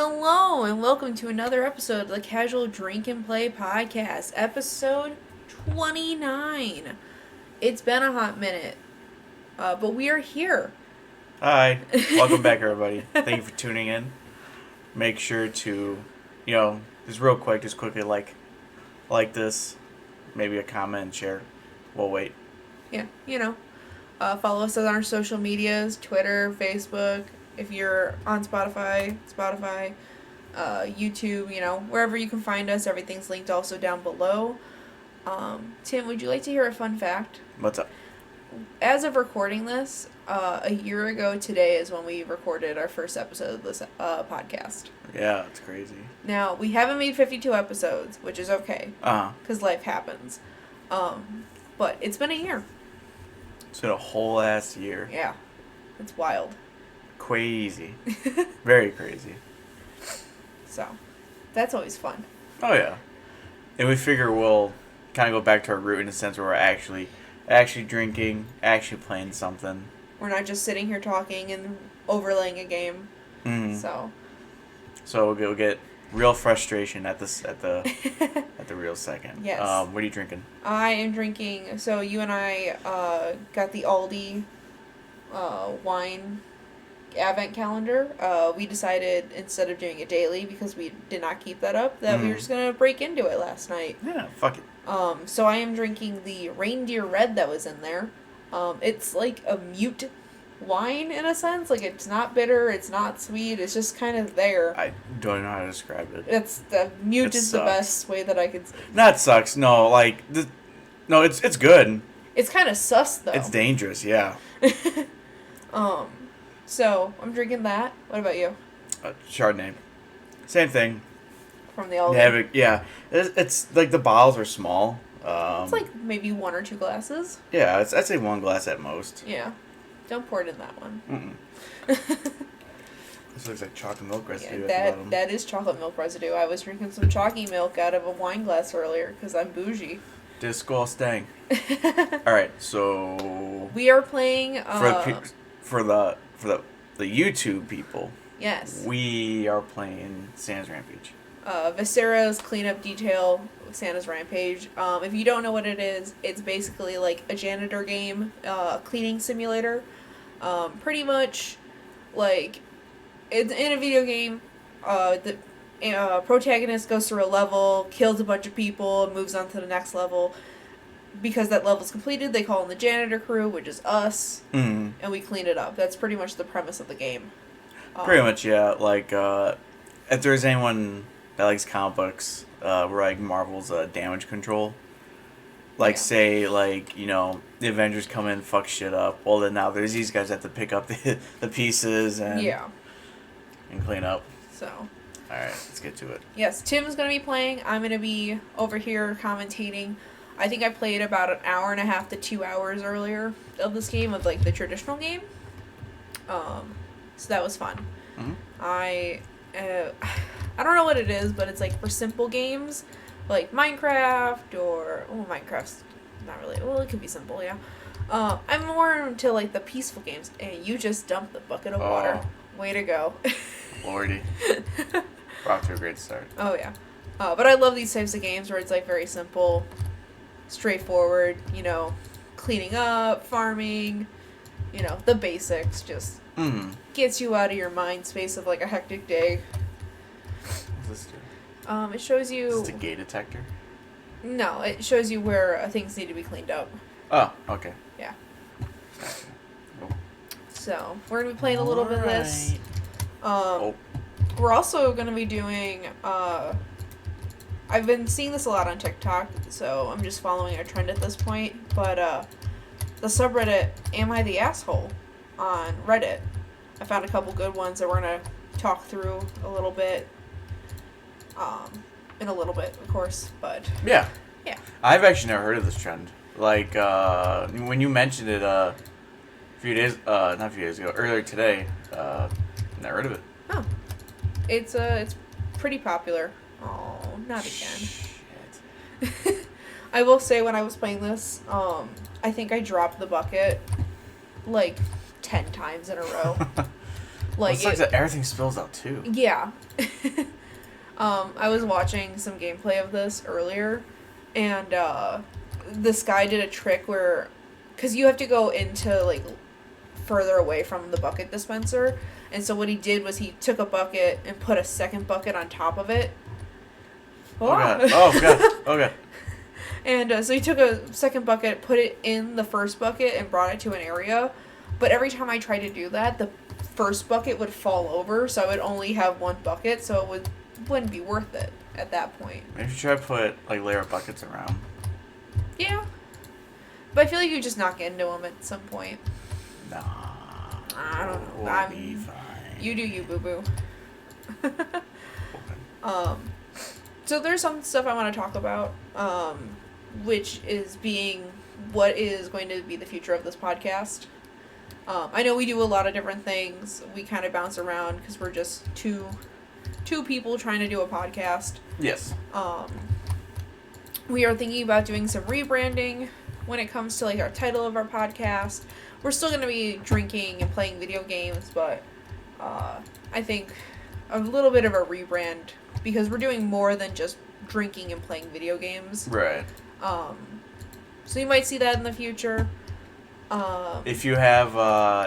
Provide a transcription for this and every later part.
Hello, and welcome to another episode of the Casual Drink and Play Podcast, episode 29. It's been a hot minute, but we are here. Hi, welcome back, everybody. Thank you for tuning in. Make sure to, just real quick, just quickly like this, maybe a comment and share. We'll wait. Yeah, follow us on our social medias, Twitter, Facebook. If you're on Spotify, YouTube, wherever you can find us, everything's linked also down below. Tim, would you like to hear a fun fact? What's up? As of recording this, a year ago today is when we recorded our first episode of this podcast. Yeah, it's crazy. Now, we haven't made 52 episodes, which is okay. Because life happens. But it's been a year. It's been a whole ass year. Yeah. It's wild. Crazy. Very crazy. So, that's always fun. Oh, yeah. And we figure we'll kind of go back to our root in a sense where we're actually drinking, actually playing something. We're not just sitting here talking and overlaying a game. Mm-hmm. So we'll get real frustration at the real second. Yes. What are you drinking? I am drinking. So you and I got the Aldi wine advent calendar. We decided instead of doing it daily because we did not keep that up that we were just gonna break into it last night. Yeah, fuck it. So I am drinking the reindeer red that was in there. It's like a mute wine in a sense. Like, it's not bitter, it's not sweet, it's just kind of there. I don't know how to describe it. The mute is sucks. the best way that I could say. Not sucks, no, no, it's good. It's kind of sus though. It's dangerous, yeah. So I'm drinking that. What about you? Chardonnay. Same thing. From the Aldi. Yeah. It's like the bottles are small. It's like maybe 1 or 2 glasses. Yeah, I'd say 1 glass at most. Yeah. Don't pour it in that one. This looks like chocolate milk residue Yeah, at the bottom. that is chocolate milk residue. I was drinking some chalky milk out of a wine glass earlier because I'm bougie. Disco Stang. Alright, so... We are playing... For the YouTube people. Yes. We are playing Santa's Rampage. Viscera's cleanup detail, Santa's Rampage. If you don't know what it is, it's basically like a janitor game, cleaning simulator. Pretty much, like, it's in a video game. The protagonist goes through a level, kills a bunch of people, moves on to the next level. Because that level's completed, they call in the janitor crew, which is us, and we clean it up. That's pretty much the premise of the game. Pretty much, yeah. Like, if there's anyone that likes comic books, we're like Marvel's damage control. Like, say, like, the Avengers come in, fuck shit up. Well, then now there's these guys that have to pick up the pieces and clean up. So. Alright, let's get to it. Yes, Tim's going to be playing. I'm going to be over here commentating. I think I played about an hour and a half to 2 hours earlier of this game, of like the traditional game. So that was fun. Mm-hmm. I don't know what it is, but it's like for simple games, like Minecraft or Minecraft's not really. Well, it could be simple, yeah. I'm more into like the peaceful games. And you just dumped the bucket of water. Way to go. Lordy. We're off to a great start. Oh yeah. But I love these types of games where it's like very simple. Straightforward, cleaning up, farming, the basics, just gets you out of your mind space of like a hectic day. What's this do? It shows you... Is this a gay detector? No, it shows you where things need to be cleaned up. Oh, okay. Yeah. Gotcha. Cool. So, we're going to be playing a little bit of this. We're also going to be doing... I've been seeing this a lot on TikTok, so I'm just following a trend at this point, but the subreddit Am I the Asshole on Reddit. I found a couple good ones that we're going to talk through a little bit, in a little bit, of course, but... Yeah. Yeah. I've actually never heard of this trend. Like, when you mentioned it not a few days ago, earlier today, never heard of it. Oh. It's pretty popular. Oh, not again. Shit. I will say when I was playing this, I think I dropped the bucket like 10 times in a row. Like, it looks like everything spills out too. Yeah. I was watching some gameplay of this earlier, and this guy did a trick where, because you have to go into, like, further away from the bucket dispenser, and so what he did was he took a bucket and put a second bucket on top of it. Oh, God. Oh, God. Oh, God. And so he took a second bucket, put it in the first bucket, and brought it to an area. But every time I tried to do that, the first bucket would fall over, so I would only have one bucket, so it wouldn't be worth it at that point. Maybe you try to put, like, layer of buckets around. Yeah. But I feel like you just knock into them at some point. Nah. I don't know. We'll be fine. You do you, boo-boo. Okay. So there's some stuff I want to talk about, which is being what is going to be the future of this podcast. I know we do a lot of different things. We kind of bounce around because we're just two people trying to do a podcast. Yes. We are thinking about doing some rebranding when it comes to, like, our title of our podcast. We're still going to be drinking and playing video games, but I think a little bit of a rebrand, because we're doing more than just drinking and playing video games. Right. So you might see that in the future. If you have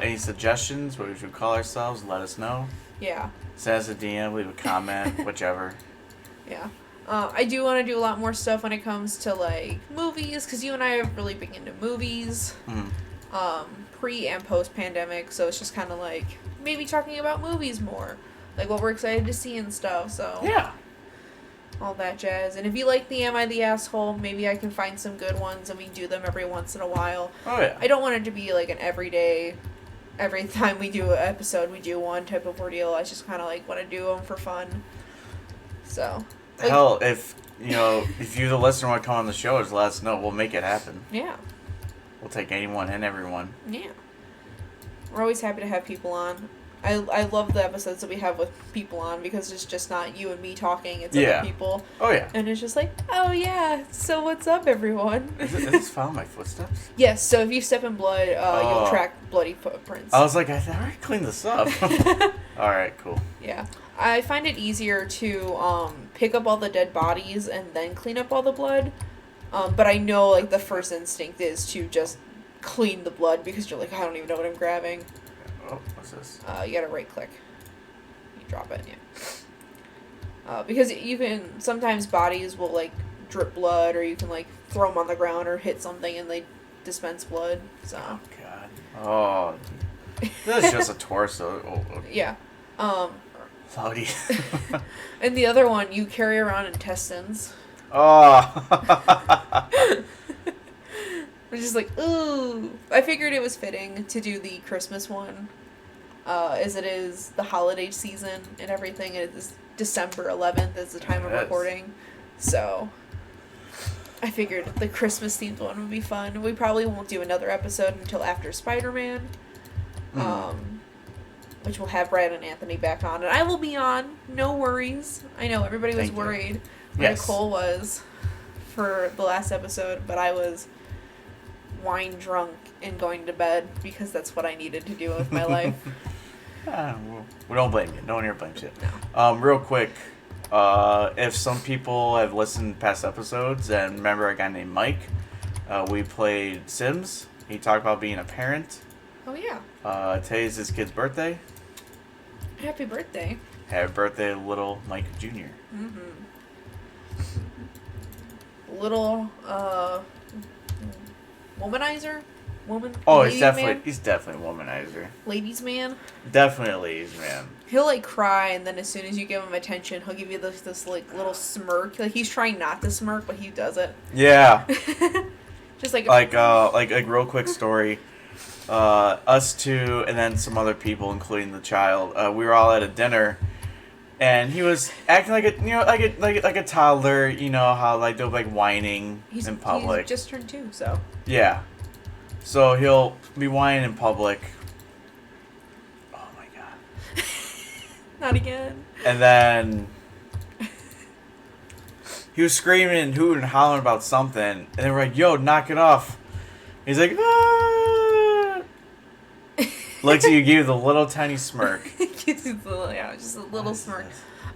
any suggestions, what we should call ourselves, let us know. Yeah. Send us a DM, leave a comment, whichever. Yeah. I do want to do a lot more stuff when it comes to, like, movies, because you and I are really big into movies. Mm-hmm. Pre and post pandemic, so it's just kind of like maybe talking about movies more, like what we're excited to see and stuff. So yeah, all that jazz. And if you like the Am I the Asshole, maybe I can find some good ones and we do them every once in a while. Oh yeah. I don't want it to be like an everyday, every time we do an episode we do one type of ordeal. I just kind of like want to do them for fun. So like, hell, if you the listener want to come on the show, just let us know. We'll make it happen. Yeah. We'll take anyone and everyone. Yeah. We're always happy to have people on. I love the episodes that we have with people on, because it's just not you and me talking, it's other people. Oh, yeah. And it's just like, oh, yeah, so what's up, everyone? Is this following my footsteps? Yes, so if you step in blood, you'll track bloody footprints. I was like, I already cleaned this up. Alright, cool. Yeah. I find it easier to pick up all the dead bodies and then clean up all the blood. But I know, like, the first instinct is to just clean the blood, because you're like, I don't even know what I'm grabbing. Oh, what's this? You gotta right click. You drop it, yeah. Because you can, sometimes bodies will, like, drip blood, or you can, like, throw them on the ground or hit something and they dispense blood, so. Oh, God. Oh. This is just a torso. Oh. Yeah. Cloudy. And the other one, you carry around intestines. Oh. Which is like, ooh. I figured it was fitting to do the Christmas one, as it is the holiday season and everything. And it is December 11th is the time of recording. So I figured the Christmas themed one would be fun. We probably won't do another episode until after Spider-Man, which will have Brad and Anthony back on. And I will be on. No worries. I know everybody was worried where Nicole was for the last episode, but I was wine drunk and going to bed, because that's what I needed to do with my life. We don't blame you. No one here blames you. No. Real quick, if some people have listened past episodes and remember a guy named Mike, we played Sims. He talked about being a parent. Oh, yeah. Today's his kid's birthday. Happy birthday. Happy birthday, little Mike Jr. Mm-hmm. Little, womanizer? Oh, he's definitely a womanizer. Ladies man? Definitely a ladies man. He'll, like, cry, and then as soon as you give him attention, he'll give you this like, little smirk. Like, he's trying not to smirk, but he does it. Yeah. Just like... real quick story. Us two, and then some other people, including the child, we were all at a dinner, and he was acting like a toddler. You know how, like, they'll be, like, whining in public. He's just turned 2, so... Yeah. So he'll be whining in public. Oh my God. Not again. And then he was screaming and hooting and hollering about something, and they were like, "Yo, knock it off." He's like, "Ah." Looks at you, give you the little tiny smirk. Yeah, just a little smirk.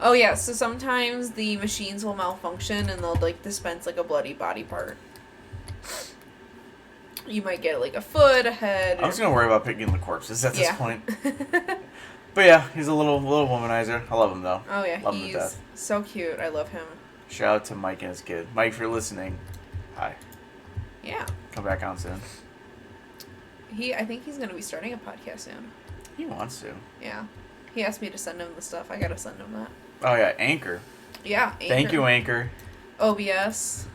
Oh yeah, so sometimes the machines will malfunction and they'll like dispense like a bloody body part. You might get like a foot, a head. I was gonna worry about picking the corpses at this Yeah. point. But yeah, he's a little womanizer. I love him though. Oh yeah, Love him to he's death. so cute. I love him. Shout out to Mike and his kid. Mike, if you're listening, hi. Yeah. Come back on soon. I think he's gonna be starting a podcast soon. He wants to. Yeah. He asked me to send him the stuff. I gotta send him that. Oh yeah, Anchor. Yeah. Anchor. Thank you, Anchor. OBS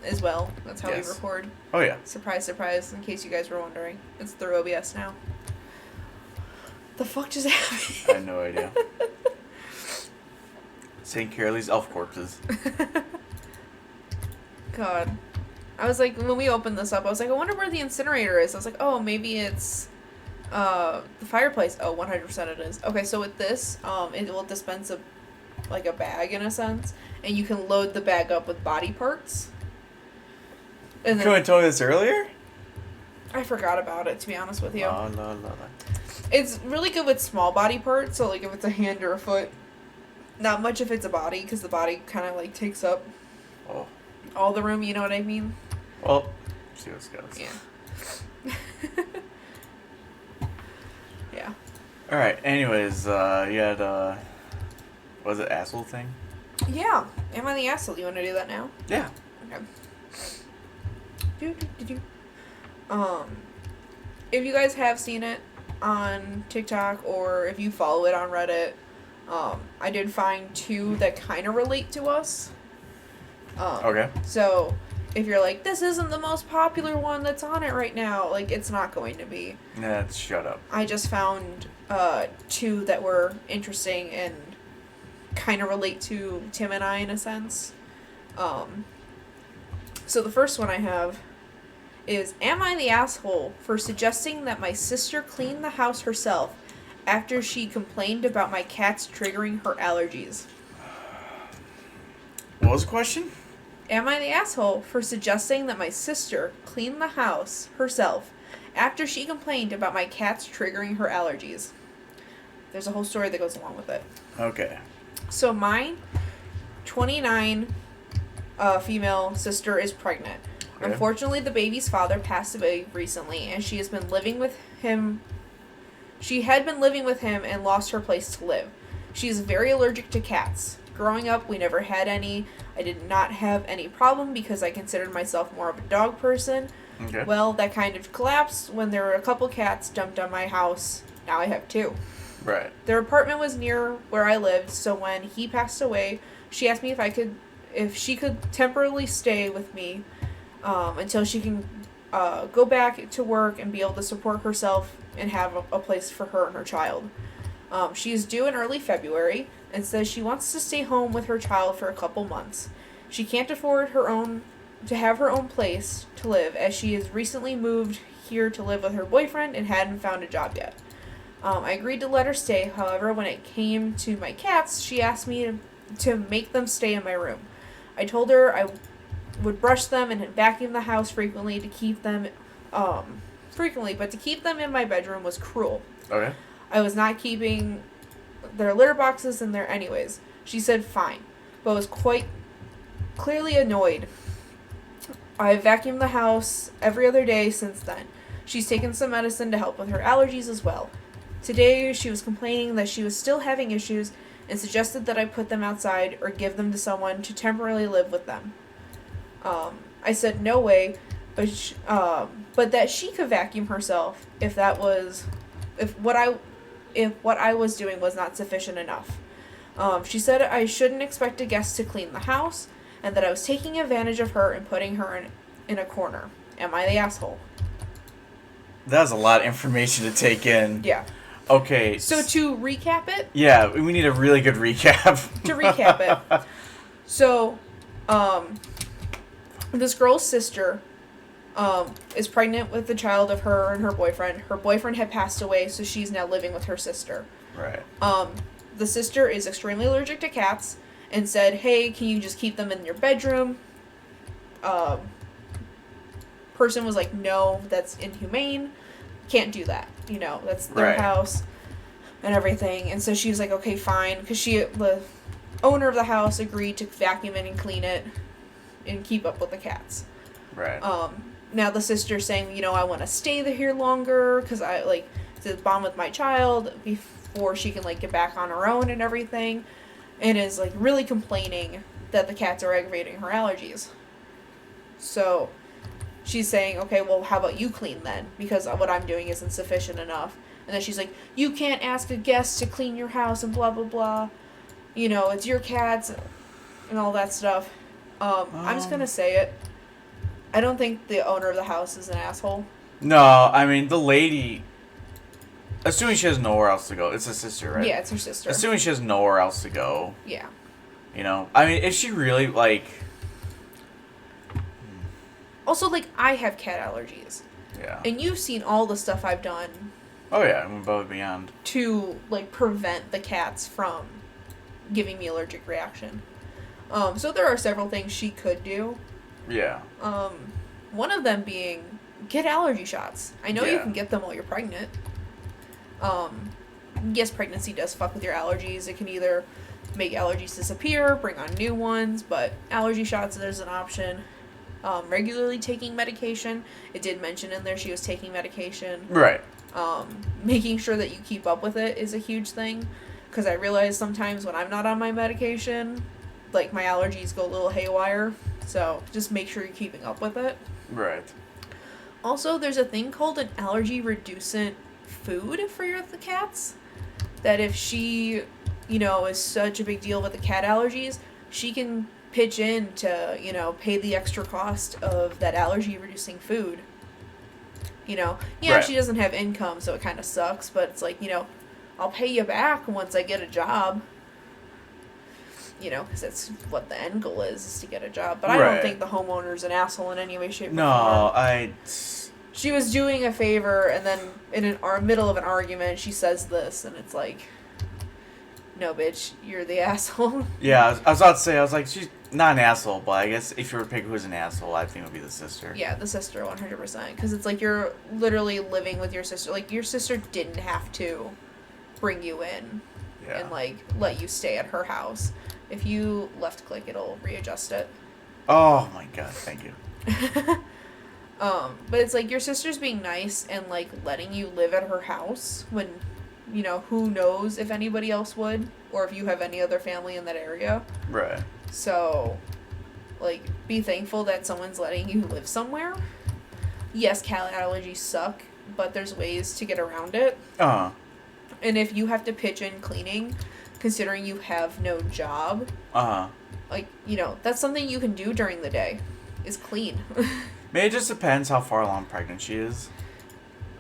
as well. That's how Yes. we record. Oh yeah. Surprise, surprise, in case you guys were wondering. It's through OBS now. The fuck just happened? I had no idea. St. Carely's elf corpses. God. I was like, when we opened this up, I was like, I wonder where the incinerator is. I was like, oh, maybe it's the fireplace. Oh, 100% it is. Okay, so with this, it will dispense a bag in a sense, and you can load the bag up with body parts. And Couldn't have told me this earlier? I forgot about it, to be honest with you. No. It's really good with small body parts, so like if it's a hand or a foot. Not much if it's a body, because the body kind of like takes up all the room, you know what I mean? Well, see what this goes. Yeah. Yeah. Alright, anyways, you had, was it asshole thing? Yeah. Am I the asshole? You want to do that now? Yeah. Okay. If you guys have seen it on TikTok or if you follow it on Reddit, I did find 2 that kind of relate to us. Okay. So, if you're like, this isn't the most popular one that's on it right now, like, it's not going to be. Nah, shut up. I just found 2 that were interesting and kind of relate to Tim and I in a sense. So the first one I have is, am I the asshole for suggesting that my sister clean the house herself after she complained about my cats triggering her allergies? What was the question? Am I the asshole for suggesting that my sister clean the house herself after she complained about my cats triggering her allergies? There's a whole story that goes along with it. Okay. So mine, 29, female sister is pregnant. Okay. Unfortunately, the baby's father passed away recently, and she has been living with him. She had been living with him and lost her place to live. She is very allergic to cats. Growing up, we never had any. I did not have any problem because I considered myself more of a dog person. Okay. Well, that kind of collapsed when there were a couple cats dumped on my house. Now I have 2. Right. Their apartment was near where I lived, so when he passed away, she asked me if she could temporarily stay with me until she can go back to work and be able to support herself and have a place for her and her child. She is due in early February and says she wants to stay home with her child for a couple months. She can't afford to have her own place to live, as she has recently moved here to live with her boyfriend and hadn't found a job yet. I agreed to let her stay. However, when it came to my cats, she asked me to make them stay in my room. I told her I would brush them and vacuum the house frequently, but to keep them in my bedroom was cruel. Okay. I was not keeping their litter boxes in there anyways. She said fine, but was quite clearly annoyed. I vacuumed the house every other day since then. She's taken some medicine to help with her allergies as well. Today, she was complaining that she was still having issues and suggested that I put them outside or give them to someone to temporarily live with them. I said no way, but that she could vacuum herself if what I was doing was not sufficient enough. She said I shouldn't expect a guest to clean the house, and that I was taking advantage of her and putting her in a corner. Am I the asshole? That was a lot of information to take in. Yeah. Okay. So to recap it? Yeah, we need a really good recap. To recap it. So, this girl's sister is pregnant with the child of her and her boyfriend. Her boyfriend had passed away, so she's now living with her sister. Right. The sister is extremely allergic to cats and said, hey, can you just keep them in your bedroom? Person was like, no, that's inhumane. Can't do that. That's their Right. house. and everything. And so she was like, okay, fine, because the owner of the house agreed to vacuum it and clean it and keep up with the cats. Right. Now the sister's saying, I want to stay here longer because I like to bond with my child before she can like get back on her own and everything, and is like really complaining that the cats are aggravating her allergies. So she's saying, okay, well, how about you clean then? Because what I'm doing isn't sufficient enough. And then she's like, you can't ask a guest to clean your house and blah, blah, blah. It's your cats and all that stuff. I'm just going to say it. I don't think the owner of the house is an asshole. No, I mean, the lady... Assuming she has nowhere else to go. It's a sister, right? Yeah, it's her sister. Assuming she has nowhere else to go. Yeah. I mean, is she really, like... Also, like, I have cat allergies. Yeah. And you've seen all the stuff I've done. Oh, yeah, I'm above and beyond. To, like, prevent the cats from giving me allergic reaction. So there are several things she could do. Yeah. One of them being get allergy shots. I know you can get them while you're pregnant. Yes, pregnancy does fuck with your allergies. It can either make allergies disappear, bring on new ones, but allergy shots is an option. Regularly taking medication. It did mention in there she was taking medication. Right. Making sure that you keep up with it is a huge thing. Because I realize sometimes when I'm not on my medication, like, my allergies go a little haywire. So, just make sure you're keeping up with it. Right. Also, there's a thing called an allergy-reducent food for the cats. That if she, is such a big deal with the cat allergies, she can pitch in to, pay the extra cost of that allergy-reducing food. Right. She doesn't have income, so it kind of sucks. But it's like, I'll pay you back once I get a job. Because that's what the end goal is to get a job. But I don't think the homeowner's an asshole in any way, shape, or form. She was doing a favor, and then in our middle of an argument, she says this, and it's like, no, bitch, you're the asshole. Yeah, I was about to say, I was like, she's not an asshole, but I guess if you were to pick who's an asshole, I think it would be the sister. Yeah, the sister, 100%. Because it's like you're literally living with your sister. Like, your sister didn't have to bring you in and, like, let you stay at her house. If you left-click, it'll readjust it. Oh, my God, thank you. But it's like your sister's being nice and, like, letting you live at her house when, who knows if anybody else would, or if you have any other family in that area. Right. So, like, be thankful that someone's letting you live somewhere. Yes, cat allergies suck, but there's ways to get around it. Uh-huh. And if you have to pitch in cleaning, considering you have no job, like, that's something you can do during the day, is clean. Maybe it just depends how far along pregnant she is.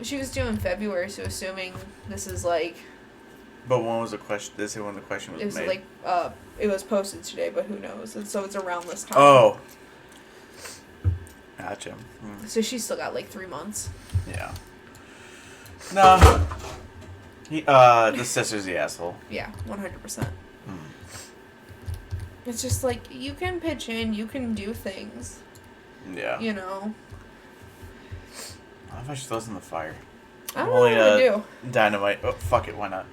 She was due in February, so assuming this is, like... But when was the question? Did it say when the question was made? It was, like, it was posted today, but who knows? And so it's around this time. Oh. Gotcha. So she's still got, like, 3 months. Yeah. No. The sister's the asshole. Yeah, 100%. It's just, like, you can pitch in, you can do things. Yeah. I don't know if I should throw this in the fire. I don't know what to do. Dynamite. Oh, fuck it, why not?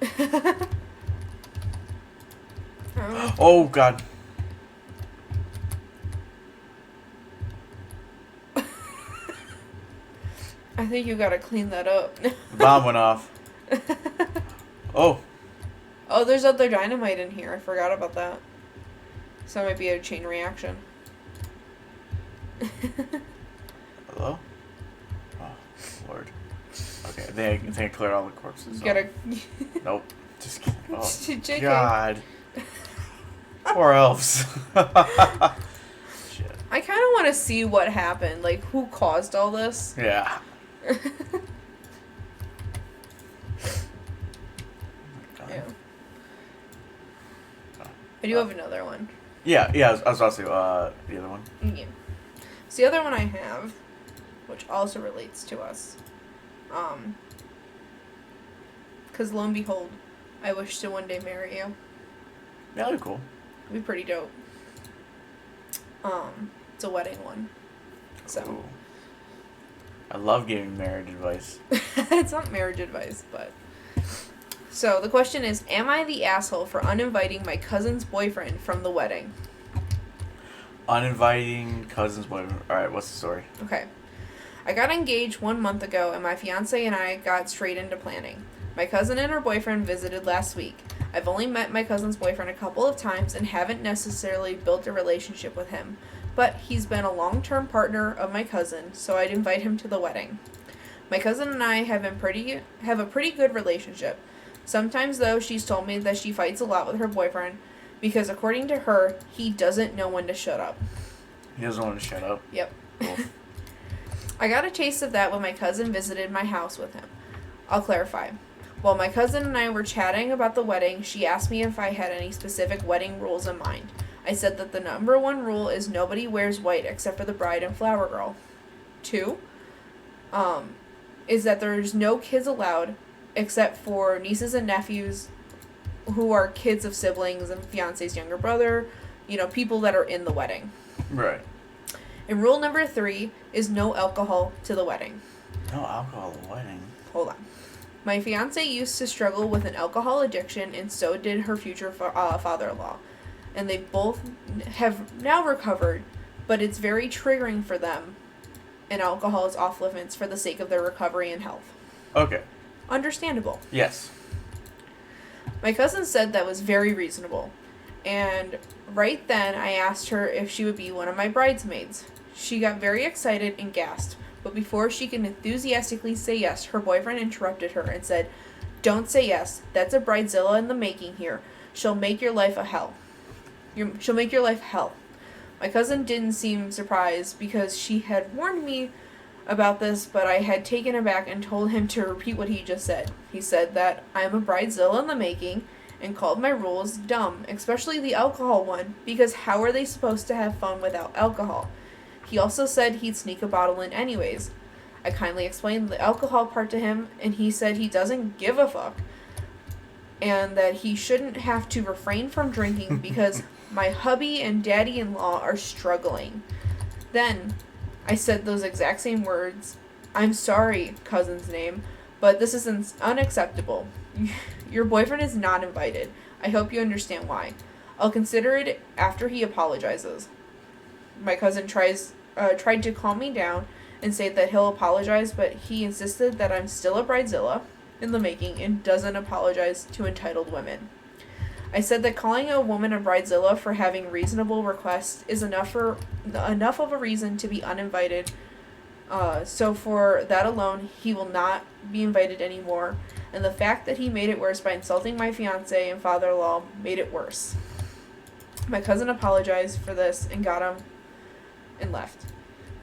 Oh. Oh, God. I think you gotta clean that up. The bomb went off. Oh. Oh, there's other dynamite in here. I forgot about that. So it might be a chain reaction. Hello? Oh, Lord. Okay, I think I cleared all the corpses. You gotta... Nope. Just kidding. Oh, JK. God. Poor elves. Shit. I kind of want to see what happened. Like, who caused all this? Yeah. Yeah. I do have another one. Yeah, I was about to say, the other one. Yeah. So the other one I have, which also relates to us, because lo and behold, I wish to one day marry you. Yeah, that'd be cool. It'd be pretty dope. It's a wedding one. So. Ooh. I love giving marriage advice. It's not marriage advice, but So the question is, am I the asshole for uninviting my cousin's boyfriend from the wedding? Uninviting cousin's boyfriend. All right, what's the story? Okay. I got engaged 1 month ago, and my fiance and I got straight into planning. My cousin and her boyfriend visited last week. I've only met my cousin's boyfriend a couple of times and haven't necessarily built a relationship with him, but he's been a long-term partner of my cousin, so I'd invite him to the wedding. My cousin and I have a pretty good relationship. Sometimes, though, she's told me that she fights a lot with her boyfriend because, according to her, he doesn't know when to shut up. He doesn't want to shut up? Yep. Cool. I got a taste of that when my cousin visited my house with him. I'll clarify. While my cousin and I were chatting about the wedding, she asked me if I had any specific wedding rules in mind. I said that the number one rule is nobody wears white except for the bride and flower girl. 2, is that there's no kids allowed except for nieces and nephews who are kids of siblings and fiance's younger brother, people that are in the wedding. Right. And rule number 3 is no alcohol to the wedding. No alcohol at the wedding? Hold on. My fiance used to struggle with an alcohol addiction, and so did her future father-in-law. And they both have now recovered, but it's very triggering for them, and alcohol is off limits for the sake of their recovery and health. Okay. Understandable. Yes. My cousin said that was very reasonable, and right then I asked her if she would be one of my bridesmaids. She got very excited and gasped, but before she could enthusiastically say yes, her boyfriend interrupted her and said, "Don't say yes. That's a bridezilla in the making here. She'll make your life a hell. She'll make your life hell." My cousin didn't seem surprised because she had warned me about this, but I had taken aback and told him to repeat what he just said. He said that I'm a bridezilla in the making and called my rules dumb, especially the alcohol one, because how are they supposed to have fun without alcohol? He also said he'd sneak a bottle in anyways. I kindly explained the alcohol part to him, and he said he doesn't give a fuck, and that he shouldn't have to refrain from drinking because my hubby and daddy-in-law are struggling. Then I said those exact same words. "I'm sorry, cousin's name, but this is unacceptable. Your boyfriend is not invited. I hope you understand why. I'll consider it after he apologizes." My cousin tried to calm me down and say that he'll apologize, but he insisted that I'm still a bridezilla in the making and doesn't apologize to entitled women. I said that calling a woman a bridezilla for having reasonable requests is enough of a reason to be uninvited. So for that alone, he will not be invited anymore. And the fact that he made it worse by insulting my fiance and father-in-law made it worse. My cousin apologized for this and got him and left.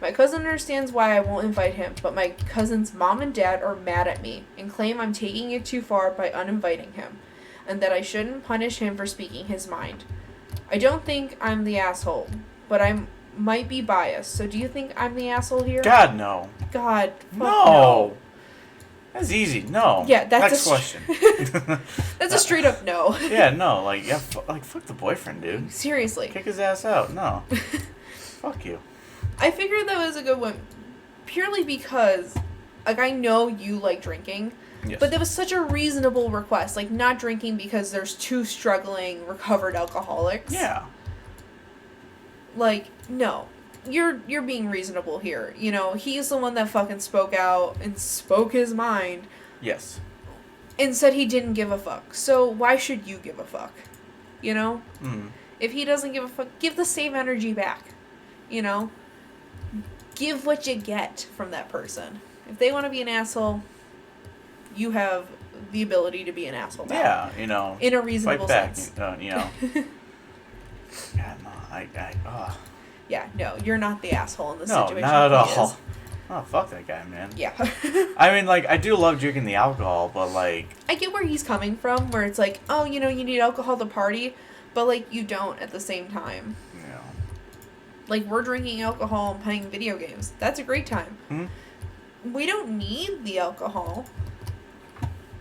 My cousin understands why I won't invite him, but my cousin's mom and dad are mad at me and claim I'm taking it too far by uninviting him, and that I shouldn't punish him for speaking his mind. I don't think I'm the asshole, but I might be biased. So do you think I'm the asshole here? God, no. God, fuck no. That's easy. No. Yeah, that's next question. That's a straight up no. Yeah, no. Fuck the boyfriend, dude. Seriously. Kick his ass out. No. Fuck you. I figured that was a good one, purely because, I know you like drinking, Yes. but that was such a reasonable request. Not drinking because there's 2 struggling, recovered alcoholics. Yeah. No. You're being reasonable here. He's the one that fucking spoke out and spoke his mind. Yes. And said he didn't give a fuck. So why should you give a fuck? Mm. If he doesn't give a fuck, give the same energy back. Give what you get from that person. If they want to be an asshole, you have the ability to be an asshole back. Yeah, in a reasonable fight back, sense. God, no, Yeah, no, you're not the asshole in this no, situation. not at He all. is. Oh, fuck that guy, man. Yeah. I mean, I do love drinking the alcohol, but, I get where he's coming from, where it's oh, you need alcohol to party, but, you don't at the same time. Yeah. We're drinking alcohol and playing video games. That's a great time. Mm-hmm. We don't need the alcohol.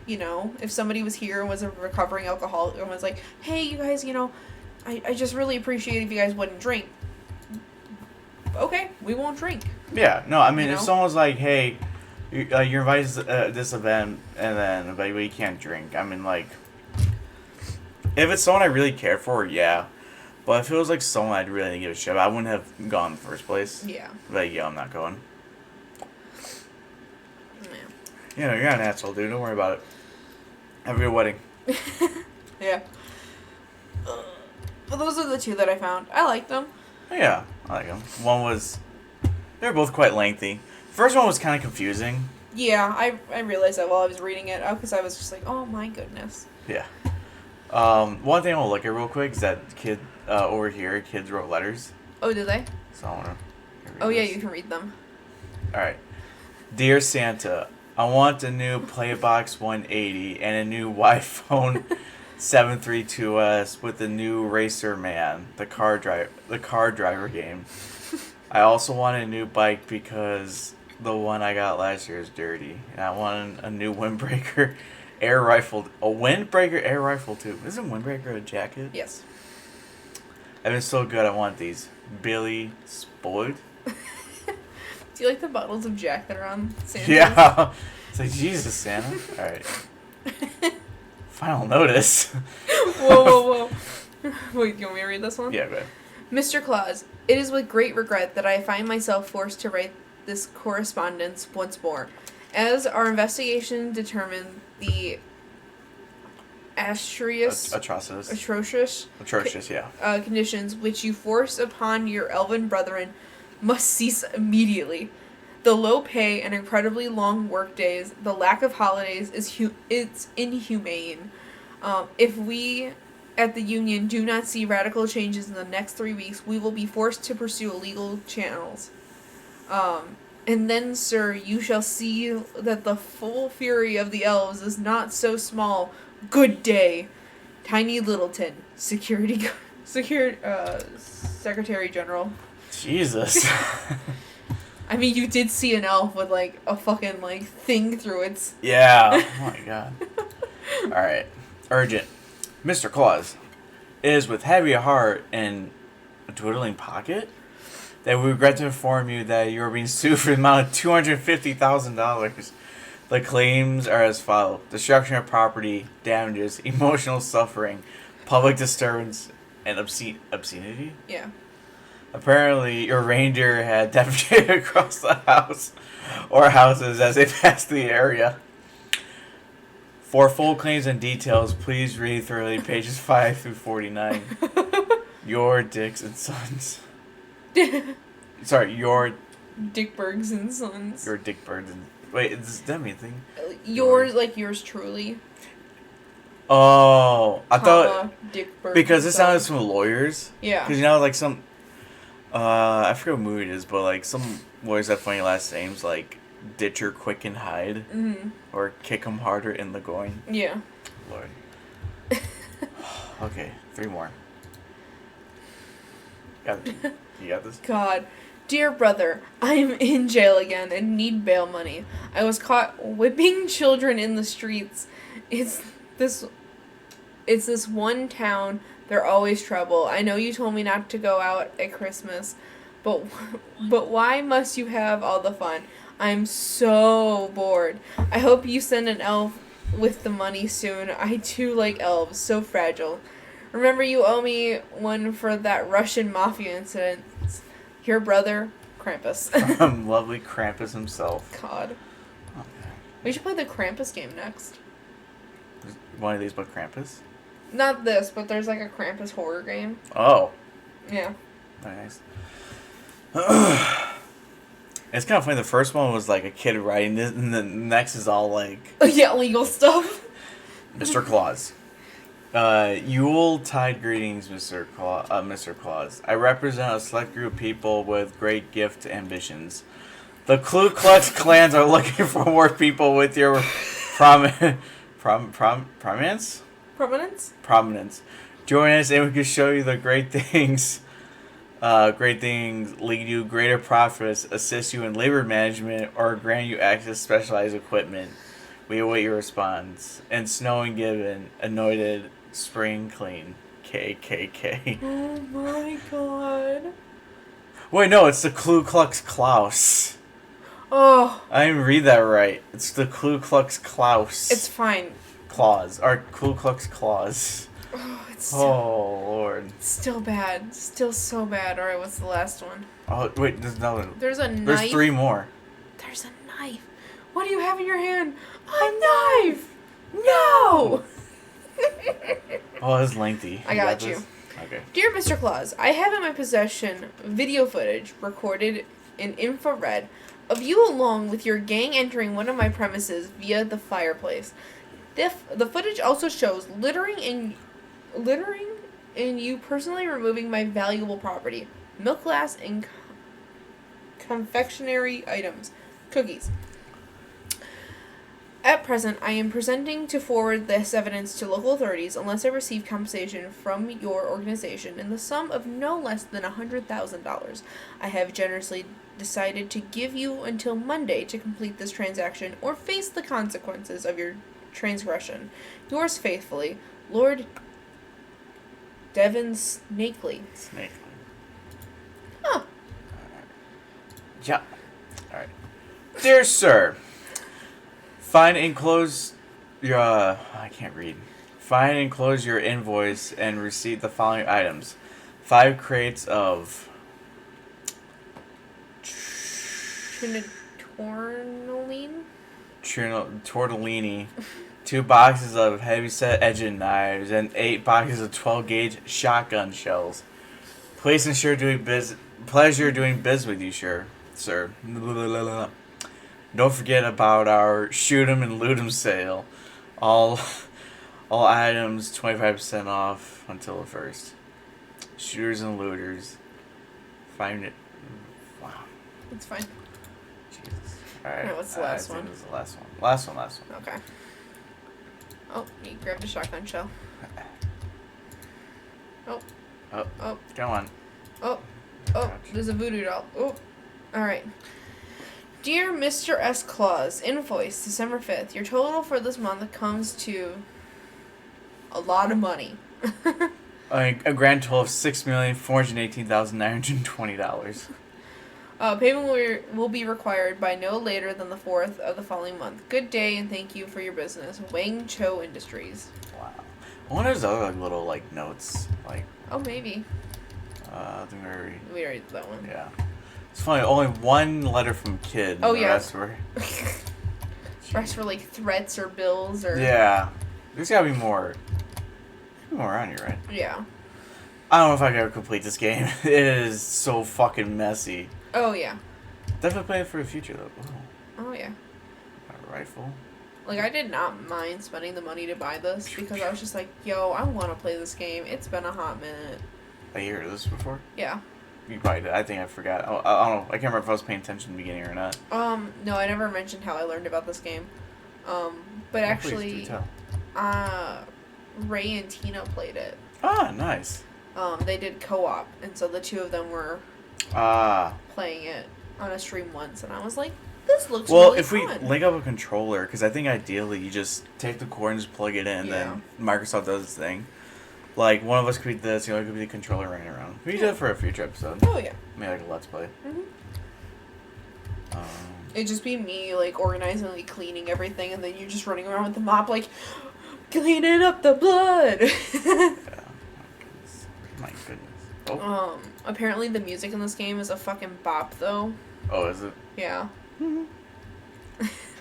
If somebody was here and was a recovering alcoholic and was like, "Hey, you guys, I just really appreciate if you guys wouldn't drink." Okay, we won't drink. Yeah, no, I mean, if someone's like, "Hey, You're invited to this event, and then but you can't drink. I mean, like, if it's someone I really care for, yeah. But if it was like someone I'd really give a shit about, I wouldn't have gone in the first place. Yeah. Like, yeah, I'm not going. Yeah. You're not an asshole, dude. Don't worry about it. Have a good wedding. Yeah. But those are the two that I found. I like them. Yeah, I like them. One was... They were both quite lengthy. The first one was kind of confusing. Yeah, I realized that while I was reading it, because I was just like, oh my goodness. Yeah. One thing I want to look at real quick is that kid over here, kids wrote letters. Oh, did they? So I want to... Oh, yeah, you can read them. Alright. Dear Santa, I want a new Playbox 180 and a new iPhone 732S with the new Racer Man, the car driver game. I also want a new bike because the one I got last year is dirty, and I want a new windbreaker air rifle. A windbreaker air rifle too. Isn't windbreaker a jacket? Yes. I've been so good. I want these. Billy Spoiled. Do you like the bottles of Jack that are on Santa's? Yeah. It's like, Jesus, Santa. Alright. Final notice. Whoa. Wait, you want me to read this one? Yeah, go ahead. Mr. Claus, it is with great regret that I find myself forced to write this correspondence once more. As our investigation determined the atrocious, yeah. Conditions which you force upon your elven brethren must cease immediately. The low pay and incredibly long work days, the lack of holidays it's inhumane. If we at the Union do not see radical changes in the next 3 weeks, we will be forced to pursue illegal channels. And then, sir, you shall see that the full fury of the elves is not so small. Good day. Tiny Littleton, Secretary General. Jesus. I mean, you did see an elf with, like, a fucking, like, thing through its... Yeah. Oh, my God. Alright. Urgent. Mr. Claus, it is with heavy heart and a dwindling pocket that we regret to inform you that you are being sued for the amount of $250,000. The claims are as follows: destruction of property, damages, emotional suffering, public disturbance, and obscenity? Yeah. Apparently, your reindeer had defecated across the house or houses as they passed the area. For full claims and details, please read thoroughly pages 5 through 49. Your Dicks and Sons. Sorry, your... Dickbergs and Sons. Your Dickbirds and... Wait, is that mean thing? Yours, like yours truly. Oh, I thought... Dickbergs because it sounded Sons. like some lawyers. Yeah. Because, you know, like some... I forget what movie it is, but, like, some lawyers have funny last names, like... Ditcher, Quick, and Hide. Mm-hmm. Or Kick 'em Harder in the Going. Yeah. Lord. Okay, 3 more. You got this? God. Dear brother, I am in jail again and need bail money. I was caught whipping children in the streets. It's this one town. They're always trouble. I know you told me not to go out at Christmas, but why must you have all the fun? I'm so bored. I hope you send an elf with the money soon. I too like elves, so fragile. Remember, you owe me one for that Russian mafia incident. Your brother, Krampus. Lovely Krampus himself. God. Okay. We should play the Krampus game next. One of these but Krampus? Not this, but there's like a Krampus horror game. Oh. Yeah. Very nice. It's kind of funny. The first one was like a kid writing this, and the next is all like... Yeah, legal stuff. Mr. Claus. Yuletide greetings, Mr. Claus. I represent a select group of people with great gift ambitions. The Ku Klux Klans are looking for more people with your prominence? Prominence. Join us and we can show you the great things. Lead you greater profits, assist you in labor management, or grant you access to specialized equipment. We await your response. And Snow and Gibbon, anointed, spring clean, KKK. Oh my god. Wait, no, it's the Ku Klux Klaus. Oh, I didn't read that right. It's the Ku Klux Klaus. it's fine. Claus. Or Ku Klux Claus. Oh, it's Oh, Lord. still bad. Still so bad. Alright, what's the last one? Oh, wait, there's another. There's a knife. There's 3 more. There's a knife. What do you have in your hand? A knife! No! Oh, it's lengthy. I got this? you. Okay. Dear Mr. Claus, I have in my possession video footage recorded in infrared of you along with your gang entering one of my premises via the fireplace. The footage also shows littering and you personally removing my valuable property, milk glass and confectionery items, cookies. At present, I am presenting to forward this evidence to local authorities unless I receive compensation from your organization in the sum of no less than $100,000. I have generously decided to give you until Monday to complete this transaction or face the consequences of your transgression. Yours faithfully, Lord Devon Snakely. Snake. Huh. Yeah. Alright. Dear sir, find and close your, I can't read. Find and close your invoice and receipt the following items. 5 crates of Tornolene? tortellini, 2 boxes of heavy-set edged knives, and 8 boxes of 12-gauge shotgun shells. Please ensure pleasure doing biz with you, sir. Don't forget about our shoot 'em and loot 'em sale. All items 25% off until the 1st. Shooters and looters. Find it. Wow. It's fine. Jesus. Alright. Alright, what's the last I think one? this is the last one. Last one. Okay. Oh, he grabbed a shotgun shell. Oh. Oh. Oh. Come on. Oh. Oh, there's a voodoo doll. Oh. Alright. Dear Mr. S. Claus, invoice, December 5th. Your total for this month comes to a lot of money. A grand total of $6,418,920. Payment will be required by no later than the 4th of the following month. Good day and thank you for your business. Wang Cho Industries. Wow. I wonder if there's other little notes Oh, maybe. I think We already did that one. yeah. It's funny. Only one letter from Kid. Oh, the yeah. Rest were. Rest for threats or bills or. Yeah. There's gotta be more. More around here, right? Yeah. I don't know if I can ever complete this game. It is so fucking messy. Oh yeah. Definitely play it for the future though. Oh yeah. Got a rifle. I did not mind spending the money to buy this because I was just like, yo, I want to play this game. It's been a hot minute. Have you heard of this before? Yeah. You probably did. I think I forgot. I don't know. I can't remember if I was paying attention in the beginning or not. No, I never mentioned how I learned about this game. But actually, Please do tell. Ray and Tina played it. Ah, nice. They did co-op, and so the two of them were playing it on a stream once, and I was like, this looks really if fun. we link up a controller, because I think ideally you just take the cord and just plug it in, and then Microsoft does its thing. Like, one of us could be this, the other could be the controller running around. We could do it for a future episode. Oh, yeah. Maybe like a Let's Play. Mm-hmm. Um, It'd just be me, organizing, cleaning everything, and then you just running around with the mop, cleaning up the blood. yeah. My goodness. Oh. Apparently the music in this game is a fucking bop, though. Oh, is it? Yeah.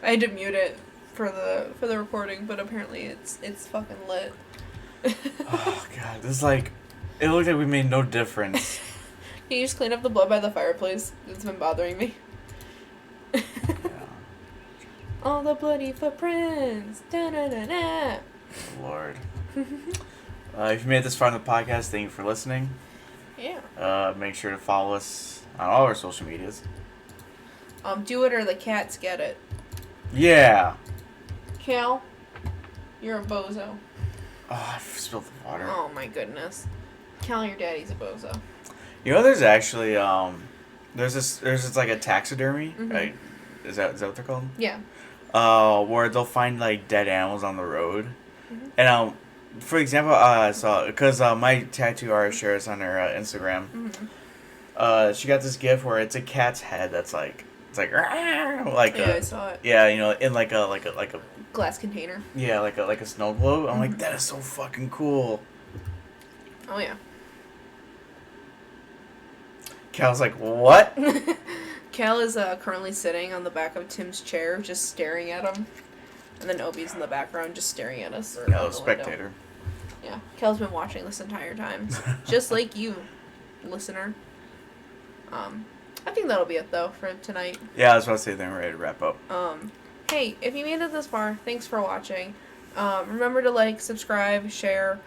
I had to mute it for the recording, but apparently it's fucking lit. Oh god, this is it looked like we made no difference. Can you just clean up the blood by the fireplace? It's been bothering me. Yeah. All the bloody footprints. Da-da-da-da. Lord. If you made it this far in the podcast, thank you for listening. Yeah. Make sure to follow us on all our social medias. Do it or the cats get it. Yeah. Cal, you're a bozo. Oh, I spilled the water. Oh my goodness. Cal, your daddy's a bozo. You know, there's actually there's this a taxidermy, right? Is that what they're called? Yeah. Where they'll find dead animals on the road, Mm-hmm. and for example, I saw because my tattoo artist shares on her Instagram. Mm-hmm. She got this gift where it's a cat's head that's It's like like Yeah, I saw it. yeah, you know, in like a Glass container. yeah, like a snow globe. I'm like, Mhm. that is so fucking cool. Oh yeah. Cal's like, what? Cal is currently sitting on the back of Tim's chair, just staring at him, and then Obi's in the background, just staring at us. Or Yeah, out the spectator. window. Yeah, Cal's been watching this entire time, just like you, listener. I think that'll be it though for tonight. Yeah, I was about to say then we're ready to wrap up. Hey, if you made it this far, thanks for watching. Remember to like, subscribe, share,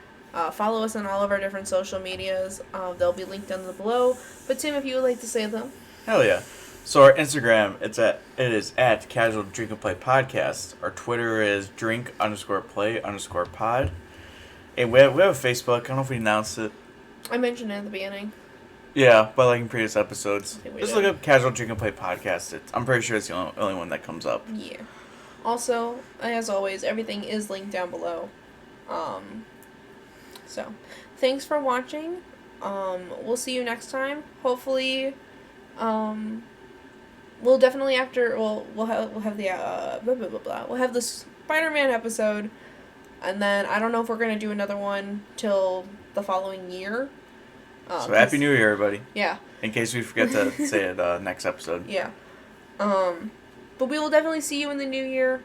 follow us on all of our different social medias. They'll be linked down below. But Tim, if you would like to say them. Hell yeah. So our Instagram, it is at Casual Drink and Play Podcast. Our Twitter is drink_play_pod. And we have a Facebook. I don't know if we announced it. I mentioned it at the beginning. Yeah, but like in previous episodes. Just did. look up Casual Drink and Play Podcast. I'm pretty sure it's the only one that comes up. Yeah. Also, as always, everything is linked down below. So, thanks for watching. We'll see you next time. Hopefully, we'll definitely we'll have the blah blah blah blah. We'll have the Spider-Man episode, and then I don't know if we're gonna do another one till the following year. So Happy New Year, everybody. Yeah. In case we forget to say it next episode. Yeah. But we will definitely see you in the new year.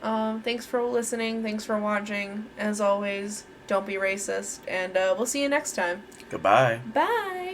Thanks for listening. Thanks for watching. As always, don't be racist. And we'll see you next time. Goodbye. Bye.